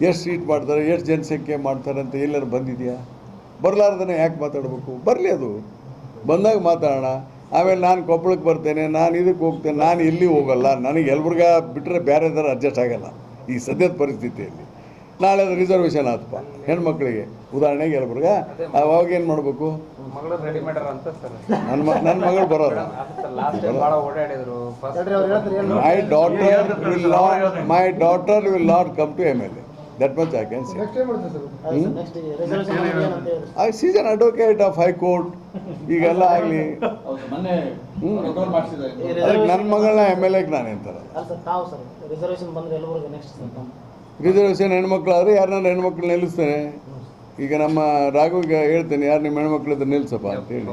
ಎಷ್ಟು ಸೀಟ್ ಮಾಡ್ತಾರೆ, ಎಷ್ಟು ಜನಸಂಖ್ಯೆ ಮಾಡ್ತಾರೆ ಅಂತ ಎಲ್ಲರೂ ಬಂದಿದೆಯಾ? ಬರಲಾರ್ದೇ ಯಾಕೆ ಮಾತಾಡಬೇಕು? ಬರಲಿ, ಅದು ಬಂದಾಗ ಮಾತಾಡೋಣ. ಆಮೇಲೆ ನಾನು ಕೊಪ್ಪಳಕ್ಕೆ ಬರ್ತೇನೆ, ನಾನು ಇದಕ್ಕೆ ಹೋಗ್ತೇನೆ, ನಾನು ಎಲ್ಲಿ ಹೋಗಲ್ಲ, ನನಗೆ ಯಲಬುರ್ಗಾ ಬಿಟ್ಟರೆ ಬೇರೆದಾರು ಅಡ್ಜಸ್ಟ್ ಆಗೋಲ್ಲ ಈ ಸದ್ಯದ ಪರಿಸ್ಥಿತಿಯಲ್ಲಿ. ನಾಳೆ ಅದು ರಿಸರ್ವೇಷನ್ ಆತಪ್ಪ ಹೆಣ್ಮಕ್ಳಿಗೆ, ಉದಾಹರಣೆಗೆ ಯಲಬುರ್ಗಾ, ಅವಾಗ ಏನು ಮಾಡಬೇಕು? ನನ್ನ ಮಗಳು ಬರೋಲ್ಲ. My daughter will not come to MLA. That much I can say. She is an advocate of High Court. ಈಗೆಲ್ಲ ಆಗಲಿ, ಅದಕ್ಕೆ ನನ್ನ ಮಗಳನ್ನ MLAಗೆ ನಾನು ಅಂತಾರಲ್ಲ. ರಿಸರ್ವೇಷನ್ ಹೆಣ್ಮಕ್ಳಾದ್ರೆ ಯಾರನ್ನ ಹೆಣ್ಮಕ್ಳು ನಿಲ್ಲಿಸ್ತೇನೆ. ಈಗ ನಮ್ಮ ರಾಘವಿಗೆ ಹೇಳ್ತೇನೆ, ಯಾರು ನಿಮ್ಮ ಹೆಣ್ಮಕ್ಳಿದ್ರೆ ನಿಲ್ಸಪ್ಪ ಅಂತೇಳಿ.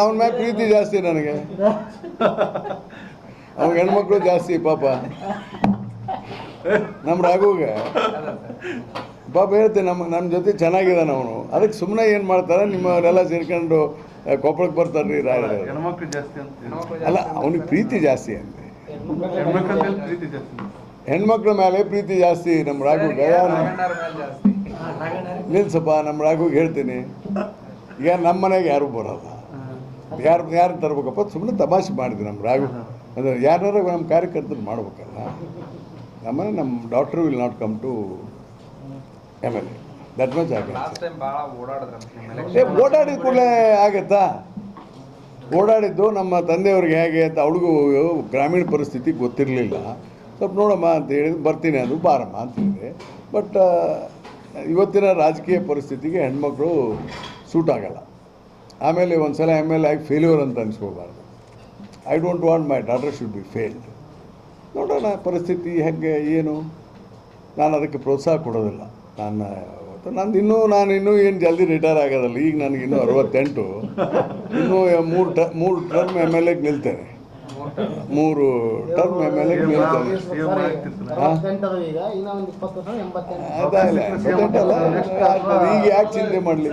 ಅವನ ಮ್ಯಾಲೆ ಪ್ರೀತಿ ಜಾಸ್ತಿ ನನಗೆ, ಅವ್ನ ಹೆಣ್ಮಕ್ಳು ಜಾಸ್ತಿ ಪಾಪ. ನಮ್ಮ ರಾಘವಿಗೆ ಪಾಪ ಹೇಳ್ತೇನೆ, ನಮ್ಮ ಜೊತೆ ಚೆನ್ನಾಗಿದ್ದಾನೆ ಅವನು. ಅದಕ್ಕೆ ಸುಮ್ಮನೆ ಏನು ಮಾಡ್ತಾರೆ, ನಿಮ್ಮವರೆಲ್ಲ ಸೇರ್ಕೊಂಡು ಕೊಪ್ಪಳಕ್ಕೆ ಬರ್ತಾರ್ರಿ ರಾಯರು. ಅಲ್ಲ, ಅವನಿಗೆ ಪ್ರೀತಿ ಜಾಸ್ತಿ ಅಂತೆ, ಹೆಣ್ಮಕ್ಳ ಮೇಲೆ ಪ್ರೀತಿ ಜಾಸ್ತಿ ನಮ್ಮ ರಾಘವಿಗೆ. ನಿಲ್ಸಪ್ಪ, ನಮ್ಮ ರಾಘವಿಗೆ ಹೇಳ್ತೀನಿ. ಈಗ ನಮ್ಮ ಮನೆಗೆ ಯಾರು ಬರೋಲ್ಲ, ಯಾರು ತರ್ಬೇಕಪ್ಪ? ಸುಮ್ಮನೆ ತಮಾಷೆ ಮಾಡಿದ್ವಿ ನಮ್ಮ ರಾಘು. ಅಂದರೆ ಯಾರು ನಮ್ಮ ಕಾರ್ಯಕರ್ತರು ಮಾಡ್ಬೇಕಲ್ಲ. ನಮ್ಮ doctor will not come to MLA. That much ಆಗ. ಓಡಾಡಿದ ಕೂಡಲೇ ಆಗತ್ತಾ? ಓಡಾಡಿದ್ದು ನಮ್ಮ ತಂದೆಯವ್ರಿಗೆ ಹೇಗೆ ಅಂತ ಅವಳಿಗೂ ಗ್ರಾಮೀಣ ಪರಿಸ್ಥಿತಿ ಗೊತ್ತಿರಲಿಲ್ಲ. ಸ್ವಲ್ಪ ನೋಡಮ್ಮ ಅಂತ ಹೇಳಿದ್ರು, ಬರ್ತೀನಿ ಅದು ಬಾರಮ್ಮ ಅಂತ ಹೇಳಿದೆ. ಬಟ್ ಇವತ್ತಿನ ರಾಜಕೀಯ ಪರಿಸ್ಥಿತಿಗೆ ಹೆಣ್ಮಕ್ಳು ಸೂಟ್ ಆಗಲ್ಲ. ಆಮೇಲೆ ಒಂದು ಸಲ MLA ಆಗಿ ಫೇಲ್ಯೂರ್ ಅಂತ ಅನಿಸ್ಕೋಬಾರ್ದು. I don't want my daughter should be failed. ನೋಡೋಣ ಪರಿಸ್ಥಿತಿ ಹೇಗೆ ಏನು. ನಾನು ಅದಕ್ಕೆ ಪ್ರೋತ್ಸಾಹ ಕೊಡೋದಿಲ್ಲ. ನಾನು ಇನ್ನೂ ಏನು ಜಲ್ದಿ ರಿಟೈರ್ ಆಗೋದಲ್ಲ. ಈಗ ನನಗಿನ್ನೂ 68, ಇನ್ನೂ ಮೂರು ಟರ್ಮ್ MLAಗೆ ನಿಲ್ತೇನೆ. 3 ಟರ್ಮ್ MLAಗೆ ನಿಲ್ತೇನೆ. ಅದಲ್ಲ, ಈಗ ಯಾಕೆ ಚಿಂತೆ ಮಾಡಲಿ?